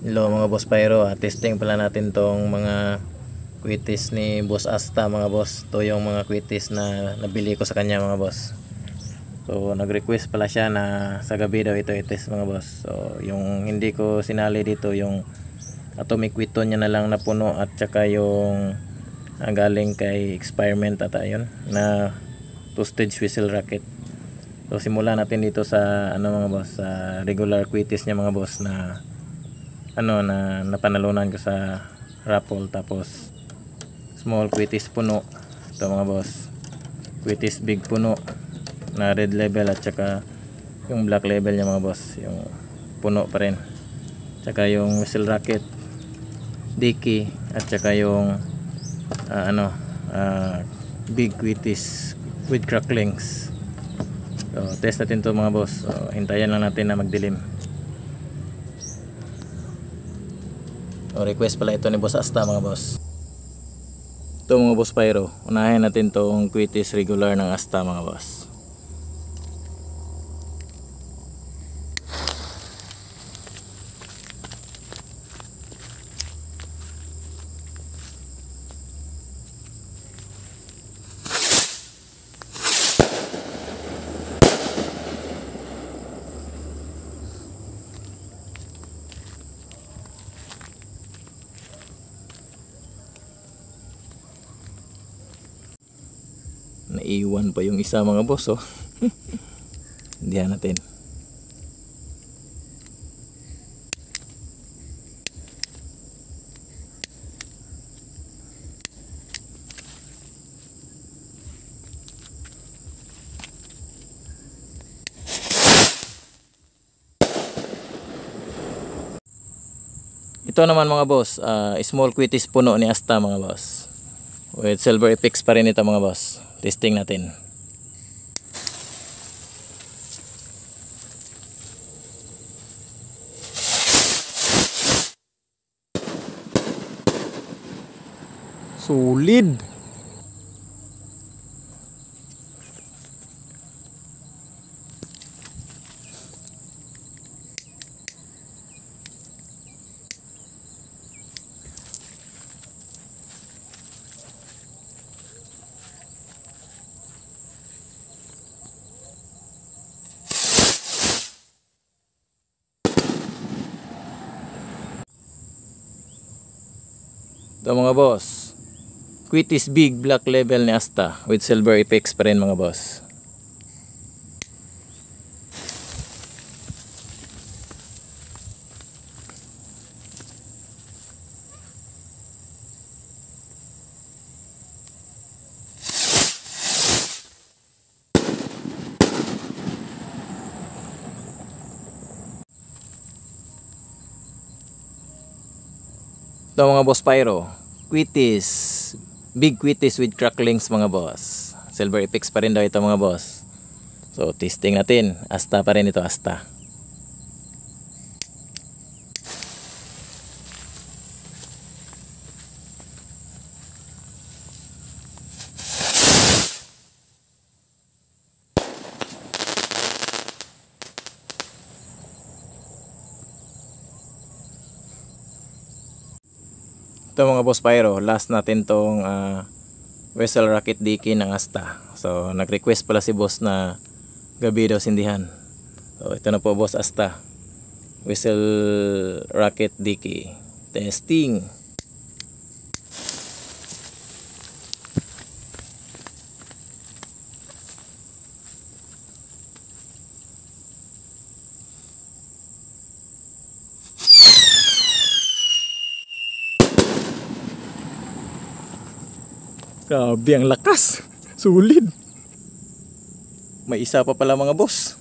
Hello mga boss Pyro, testing pala natin tong mga quitis ni Boss Asta mga boss. Ito yung mga quitis na nabili ko sa kanya mga boss. So nag-request pala siya na sa gabi daw ito i-test mga boss. So yung hindi ko sinali dito yung atomic Wheaton niya na lang na puno at saka yung galing kay experiment at ayun na 2-stage whistle racket. So simulan natin dito sa mga boss, sa regular quitis niya mga boss na na napanalunan ko sa raffle. Tapos small quitis puno ito mga boss, quitis big puno na red label at saka yung black label niya mga boss, yung puno pa rin, saka yung whistle racket dicky at saka yung big quitis with cracklings. So test natin to mga boss. So hintayin lang natin na magdilim. Request pala ito ni Boss Asta mga boss. Ito mga boss Pyro, unahin natin tong quitis regular ng Asta mga boss. Naiwan pa yung isa mga boss, oh. Diyan natin. Ito naman mga boss, small quitis puno ni Asta mga boss, with silver epix pa rin ito mga boss. Testing natin. Solid. Ito mga boss, quitis big black label ni Asta with silver epix pa rin mga boss. Ito mga boss Pyro, quitis, big quitis with cracklings mga boss. Silver epix pa rin daw ito mga boss. So testing natin, Asta pa rin ito, Asta. Ito mga boss Pyro, last natin tong whistle racket dicky ng Asta. So nag-request pala si boss na gabi daw sindihan. So ito na po boss Asta, whistle racket dicky. Testing. Grabe ang lakas. Sulit. May isa pa pala mga boss.